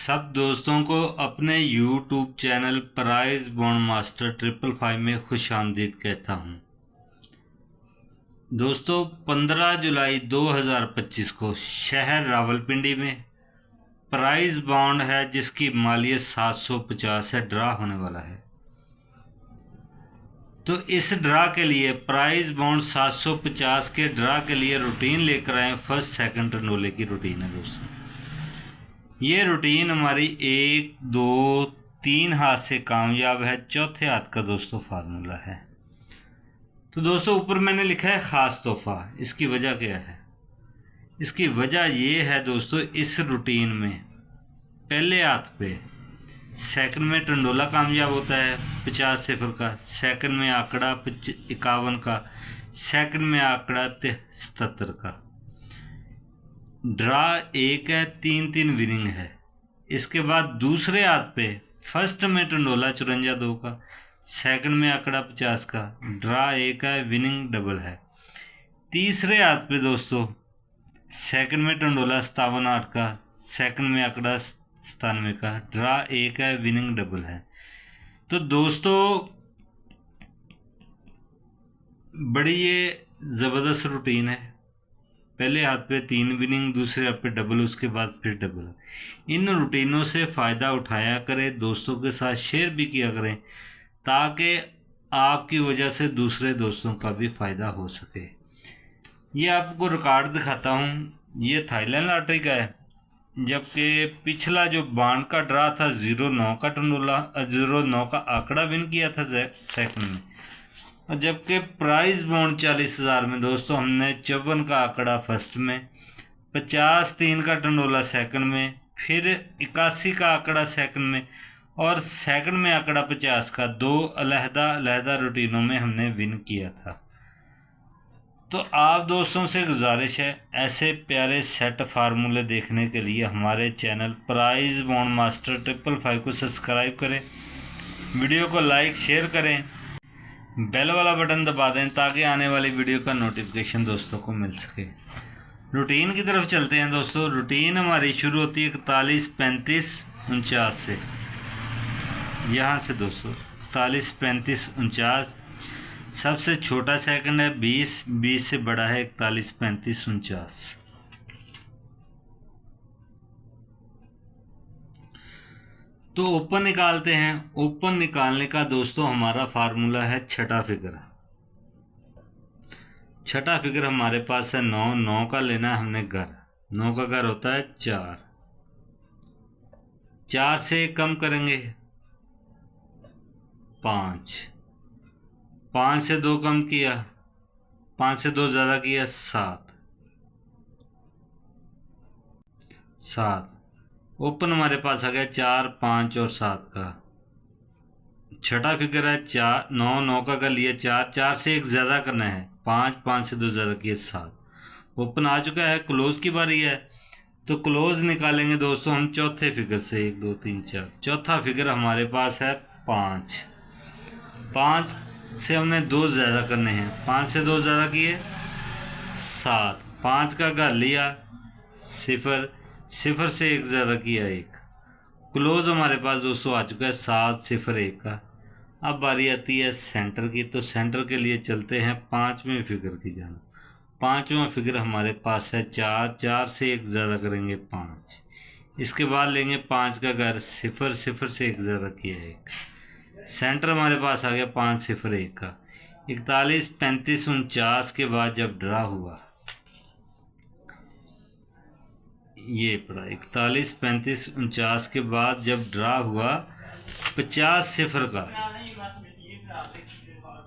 सब दोस्तों को अपने YouTube channel prize bond master 555 में खुश आमदीद कहता हूँ। दोस्तों 15 जुलाई 2025 को शहर रावलपिंडी में प्राइज बॉन्ड है जिसकी मालियत 750 है, ड्रा होने वाला है। तो इस ड्रा के लिए प्राइज बॉन्ड 750 के ड्रा के लिए रूटीन लेकर आए। फर्स्ट सेकंड टर्नोले की रूटीन है दोस्तों। ये रूटीन हमारी 1, 2, 3 हाथ से कामयाब है, चौथे हाथ का दोस्तों फार्मूला है। तो दोस्तों ऊपर मैंने लिखा है ख़ास तोहफा। इसकी वजह क्या है? इसकी वजह ये है दोस्तों, इस रूटीन में पहले हाथ पे सेकंड में टंडोला कामयाब होता है 50 सिफर का, सेकंड में आंकड़ा 51 का, सेकंड में आंकड़ा 77 का। ड्रा 1 है, 3-3 विनिंग है। इसके बाद दूसरे हाथ पे फर्स्ट में टंडोला 54 का, सेकंड में आंकड़ा 50 का, ड्रा 1 है, विनिंग डबल है। तीसरे हाथ पे दोस्तों सेकंड में टंडोला 57 का, सेकंड में आंकड़ा 97 का, ड्रा 1 है, विनिंग डबल है। तो दोस्तों बड़ी ये ज़बरदस्त रूटीन है। पहले हाथ पे 3 विनिंग, दूसरे हाथ पे डबल, उसके बाद फिर डबल। इन रूटीनों से फ़ायदा उठाया करें, दोस्तों के साथ शेयर भी किया करें ताकि आपकी वजह से दूसरे दोस्तों का भी फ़ायदा हो सके। ये आपको रिकॉर्ड दिखाता हूँ। ये थाईलैंड लॉटरी का है, जबकि पिछला जो बांड का ड्रा था 09 का टंडोला 09 का आंकड़ा विन किया था सेकंड में, और जबकि प्राइज बॉन्ड 40,000 में दोस्तों हमने 54 का आंकड़ा फर्स्ट में, 50-3 का टंडोला सेकंड में, फिर 81 का आंकड़ा सेकंड में, और सेकंड में आंकड़ा 50 का। 2 अलहदा रूटीनों में हमने विन किया था। तो आप दोस्तों से गुजारिश है, ऐसे प्यारे सेट फार्मूले देखने के लिए हमारे चैनल प्राइज बॉन्ड मास्टर 555 को सब्सक्राइब करें, वीडियो को लाइक शेयर करें, बेल वाला बटन दबा दें ताकि आने वाली वीडियो का नोटिफिकेशन दोस्तों को मिल सके। रूटीन की तरफ चलते हैं दोस्तों। रूटीन हमारी शुरू होती है 41, 35, 49 से। यहाँ से दोस्तों 41, 35, 49 सबसे छोटा सेकंड है, 20, 20 से बड़ा है 41, 35, 49। तो ओपन निकालते हैं। ओपन निकालने का दोस्तों हमारा फार्मूला है छठा फिगर। छठा फिगर हमारे पास है 9। 9 का लेना है हमने घर। 9 का घर होता है 4। 4 से कम करेंगे 5। 5 से 2 कम किया, 5 से 2 ज़्यादा किया 7। 7 ओपन हमारे पास आ गया 4, 5 और 7 का। छठा फिगर है 4। 9, 9 का कर लिया 4। 4 से 1 ज़्यादा करना है 5, 5 से 2 ज़्यादा किया 7। ओपन आ चुका है, क्लोज़ की बारी है। तो क्लोज़ निकालेंगे दोस्तों हम चौथे फिगर से। 1, 2, 3, 4। चौथा फिगर हमारे पास है 5। 5 से हमने 2 ज़्यादा करने हैं, 5 से 2 ज़्यादा किए 7। 5 का घर लिया 0, 0 से 1 ज़्यादा किया 1। क्लोज़ हमारे पास दोस्तों आ चुका है 7, 0, 1 का। अब बारी आती है सेंटर की। तो सेंटर के लिए चलते हैं 5वें फिगर की जाना। 5वां फिगर हमारे पास है 4। 4 से 1 ज़्यादा करेंगे 5। इसके बाद लेंगे 5 का घर 0, 0 से 1 ज़्यादा किया 1। सेंटर हमारे पास आ गया 5, 0, 1 का। 41, 35, 49 के बाद जब ड्रा हुआ, ये पड़ा 41, 35, 49 के बाद जब ड्रा हुआ 50 सिफर का,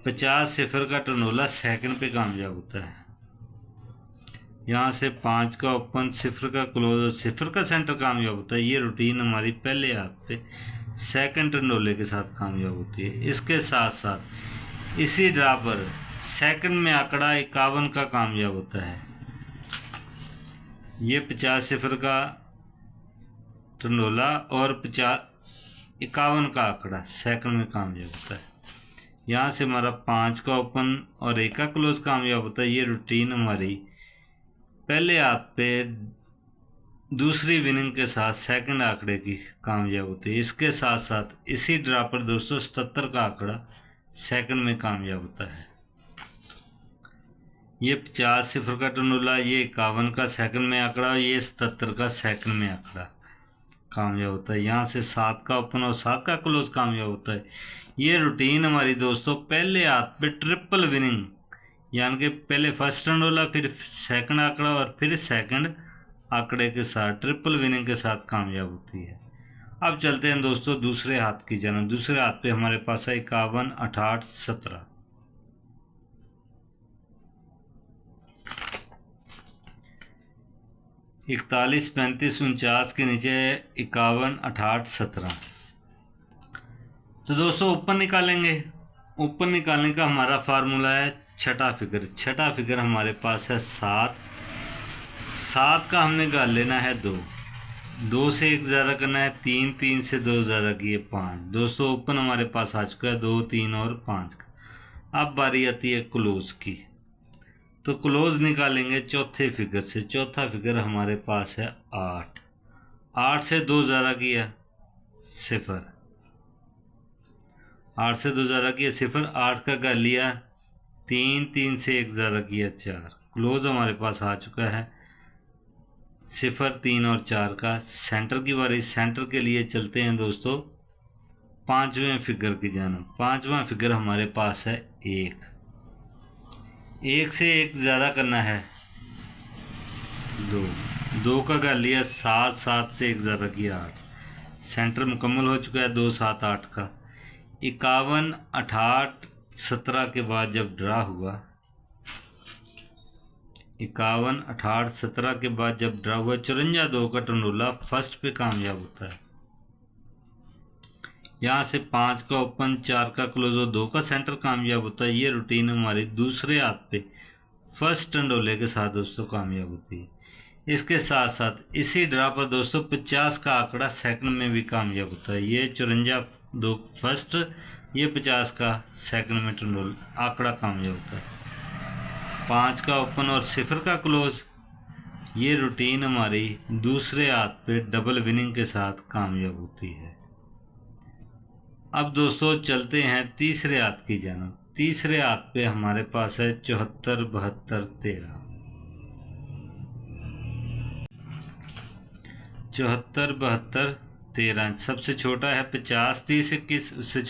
50 सिफर का टर्नोला सेकंड पे कामयाब होता है। यहाँ से 5 का ओपन, 0 का क्लोज और 0 का सेंटर कामयाब होता है। ये रूटीन हमारी पहले हाथ पे सेकंड टर्नोले के साथ कामयाब होती है। इसके साथ साथ इसी ड्रा पर सेकंड में आंकड़ा 51 का कामयाब होता है। ये 50 सिफर का टंडोला और 51 का आंकड़ा सेकंड में कामयाब होता है। यहाँ से हमारा 5 का ओपन और 1 का क्लोज कामयाब होता है। ये रूटीन हमारी पहले हाथ पे दूसरी विनिंग के साथ सेकंड आंकड़े की कामयाब होती है। इसके साथ साथ इसी ड्रा पर दोस्तों 77 का आंकड़ा सेकंड में कामयाब होता है। ये 50 सिफर का टनोला, ये 51 का सेकंड में आंकड़ा, ये 77 का सेकंड में आंकड़ा कामयाब होता है। यहाँ से 7 का ओपन और 7 का क्लोज कामयाब होता है। ये रूटीन हमारी दोस्तों पहले हाथ पे ट्रिपल विनिंग, यानी कि पहले फर्स्ट टनोला, फिर सेकंड आंकड़ा और फिर सेकंड आंकड़े के साथ ट्रिपल विनिंग के साथ कामयाब होती है। अब चलते हैं दोस्तों दूसरे हाथ की जानब। दूसरे हाथ पे हमारे पास है 51, 68, 17। 41, 35, 49 के नीचे 51, 68, 17। तो दोस्तों ऊपर निकालेंगे। ऊपर निकालने का हमारा फार्मूला है छठा फिगर। छठा फिगर हमारे पास है 7। 7 का हमने गाल लेना है 2। 2 से 1 ज़्यादा करना है 3। 3 से 2 ज़्यादा किए 5। दोस्तों ओपन हमारे पास आ चुका है 2, 3 और 5 का। अब बारी आती है क्लोज की। तो क्लोज निकालेंगे चौथे फिगर से। चौथा फिगर हमारे पास है 8। 8 से 2 ज़्यादा किया 0। 8 से 2 ज़्यादा किया 0। 8 का गाल लिया 3। 3 से 1 ज़्यादा किया 4। क्लोज हमारे पास आ चुका है 0, 3 और 4 का। सेंटर की बारी। सेंटर के लिए चलते हैं दोस्तों पांचवें फिगर की जानब। पांचवा फिगर हमारे पास है 1। 1 से 1 ज़्यादा करना है 2। 2 का कर लिया 7। 7 से 1 ज़्यादा किया 8। सेंटर मुकम्मल हो चुका है 2, 7, 8 का। 51, 68, 17 के बाद जब ड्रा हुआ, 51, 68, 17 के बाद जब ड्रा हुआ 54, 2 का टंडोला फर्स्ट पे कामयाब होता है। यहाँ से 5 का ओपन, 4 का क्लोज और 2 का सेंटर कामयाब होता है। ये रूटीन हमारी दूसरे हाथ पे फर्स्ट टंडोले के साथ दोस्तों कामयाब होती है। इसके साथ साथ इसी ड्रा पर दोस्तों 50 का आंकड़ा सेकंड में भी कामयाब होता है। ये 54, 2 फर्स्ट, ये 50 का सेकंड में टंडोल आंकड़ा कामयाब होता है। 5 का ओपन और 0 का क्लोज, ये रूटीन हमारी दूसरे हाथ पे डबल विनिंग के साथ कामयाब होती है। अब दोस्तों चलते हैं तीसरे हाथ की जानब। तीसरे हाथ पे हमारे पास है 74, 72, 13। 74, 72, 13। सबसे छोटा है 50, 30, 21। उससे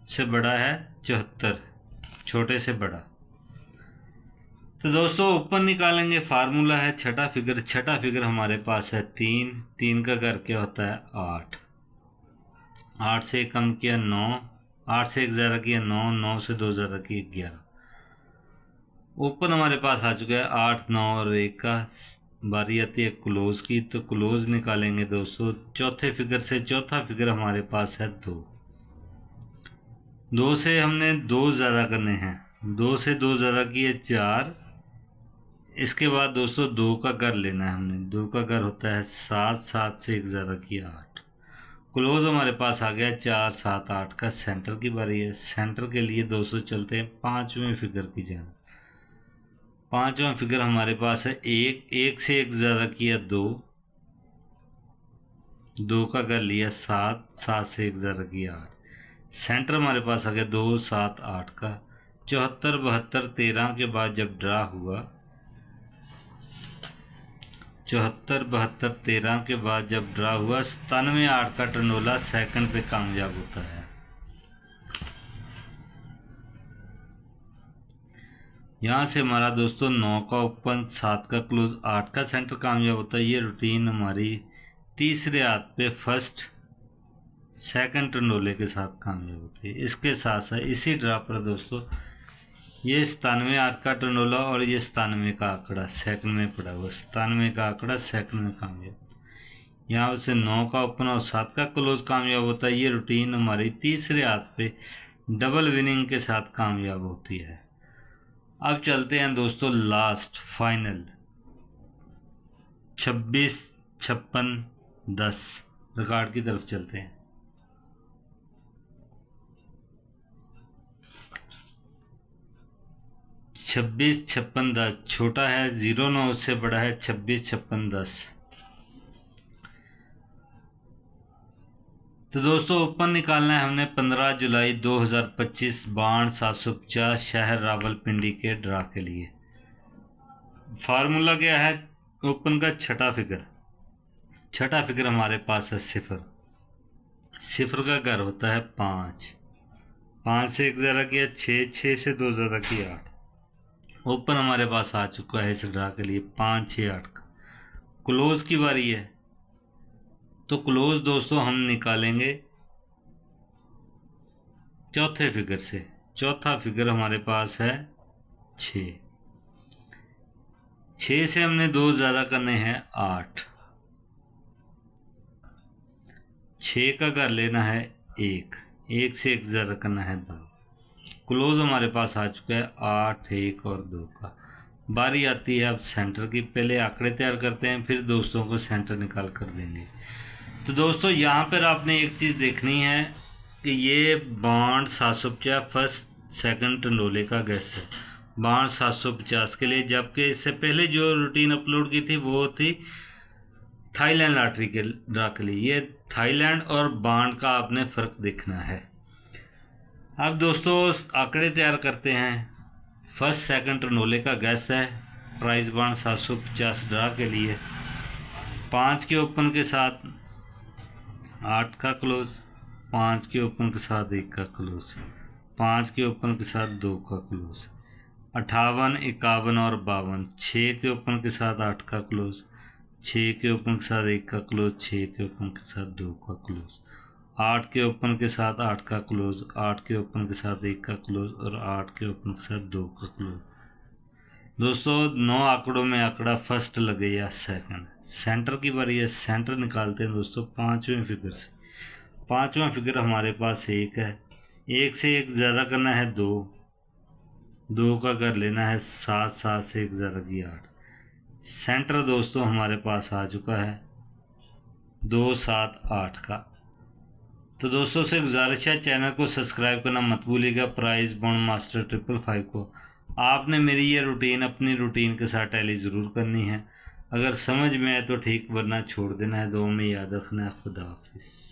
से बड़ा है 74, छोटे से बड़ा। तो दोस्तों ऊपर निकालेंगे। फार्मूला है छठा फिगर। छठा फिगर हमारे पास है 3। 3 का घर क्या होता है 8। 8 से 1 कम किया 9। 8 से 1 ज़्यादा किया 9। 9 से 2 ज़्यादा किया 11। ऊपर हमारे पास आ चुका है 8, 9 और 1 का। बारी आती है क्लोज की। तो क्लोज निकालेंगे दोस्तों चौथे फिगर से। चौथा फिगर हमारे पास है 2। 2 से हमने 2 ज़्यादा करने हैं। 2 से 2 ज़्यादा किए 4। इसके बाद दोस्तों 2 का घर लेना है हमने। 2 का घर होता है 7। 7 से 1 ज़्यादा किया 8। क्लोज हमारे पास आ गया 4, 7, 8 का। सेंटर की बारी है। सेंटर के लिए दोस्तों चलते हैं पांचवें फिगर की जानब। पांचवा फिगर हमारे पास है 1। 1 से 1 ज़्यादा किया 2। 2 का कर लिया 7। 7 से 1 ज़्यादा किया 8। सेंटर हमारे पास आ गया 2, 7, 8 का। 74, 72, 13 के बाद जब ड्रा हुआ, 74, 72, 13 के बाद जब ड्रा हुआ 97, 8 का टंडोला सेकंड पे कामयाब होता है। यहाँ से हमारा दोस्तों 9 का ओपन, 7 का क्लोज, 8 का सेंटर कामयाब होता है। ये रूटीन हमारी तीसरे हाथ पे फर्स्ट सेकंड टंडोले के साथ कामयाब होती है। इसके साथ साथ इसी ड्रा पर दोस्तों ये 97, 8 का टंडोला और ये 97 का आंकड़ा सेकंड में पड़ा हुआ। 97 का आंकड़ा सेकंड में कामयाब। यहाँ से 9 का ओपन और 7 का क्लोज कामयाब होता है। ये रूटीन हमारी तीसरे हाथ पे डबल विनिंग के साथ कामयाब होती है। अब चलते हैं दोस्तों लास्ट फाइनल 26, 56, 10 रिकॉर्ड की तरफ चलते हैं। 26, 56, 10 छोटा है 0, 9 उससे बड़ा है 26, 56, 10। तो दोस्तों ओपन निकालना है हमने 15 जुलाई 2025 बाण 750 शहर रावलपिंडी के ड्रा के लिए। फार्मूला क्या है ओपन का? छठा फिगर हमारे पास है सिफर। सिफर का घर होता है 5। 5 से 1 ज़्यादा किया 6, 6 से 2 ज़्यादा किया 8। ओपन हमारे पास आ चुका है इस ड्रा के लिए 5, 6, 8 का। क्लोज की बारी है, तो क्लोज दोस्तों हम निकालेंगे चौथे फिगर से। चौथा फिगर हमारे पास है 6। 6 से हमने 2 ज़्यादा करने हैं 8। 6 का घर लेना है 1। 1 से 1 ज़्यादा करना है 2। क्लोज हमारे पास आ चुका है 8, 1 और 2 का। बारी आती है अब सेंटर की। पहले आंकड़े तैयार करते हैं, फिर दोस्तों को सेंटर निकाल कर देंगे। तो दोस्तों यहाँ पर आपने एक चीज़ देखनी है कि ये बाण 750 फर्स्ट सेकंड टंडोले का गैस है, बाण 750 के लिए। जबकि इससे पहले जो रूटीन अपलोड की थी वो थी थाईलैंड लॉटरी के ड्रा के लिए। ये थाईलैंड और बाण का आपने फ़र्क देखना है। अब दोस्तों आंकड़े तैयार करते हैं। फर्स्ट सेकंड टंडोले का गैस है, प्राइस बाण 750 ड्रा के लिए। 5 के ओपन के साथ 8 का क्लोज, 5 के ओपन के साथ 1 का क्लोज, 5 के ओपन के साथ 2 का क्लोज, 58, 51 और 52। 6 के ओपन के साथ 8 का क्लोज, 6 के ओपन के साथ 1 का क्लोज, 6 के ओपन के साथ 2 का क्लोज, 8 के ओपन के साथ 8 का क्लोज, 8 के ओपन के साथ 1 का क्लोज और 8 के ओपन के साथ 2 का क्लोज। दोस्तों 9 आंकड़ों में आंकड़ा फर्स्ट लगे या सेकंड। सेंटर की बारी है, सेंटर निकालते हैं दोस्तों 5वें फिगर से। 5वां फिगर हमारे पास 1 है। 1 से 1 ज़्यादा करना है 2। 2 का घर लेना है 7, 7 से 1 ज़्यादा की 8। सेंटर दोस्तों हमारे पास आ चुका है 2, 7, 8 का। तो दोस्तों से गुजारिश है चैनल को सब्सक्राइब करना मत भूलिएगा। प्राइस बॉन्ड मास्टर 555 को आपने मेरी ये रूटीन अपनी रूटीन के साथ टैली ज़रूर करनी है। अगर समझ में आए तो ठीक, वरना छोड़ देना है। दुआ में याद रखना है। खुदा हाफिज़।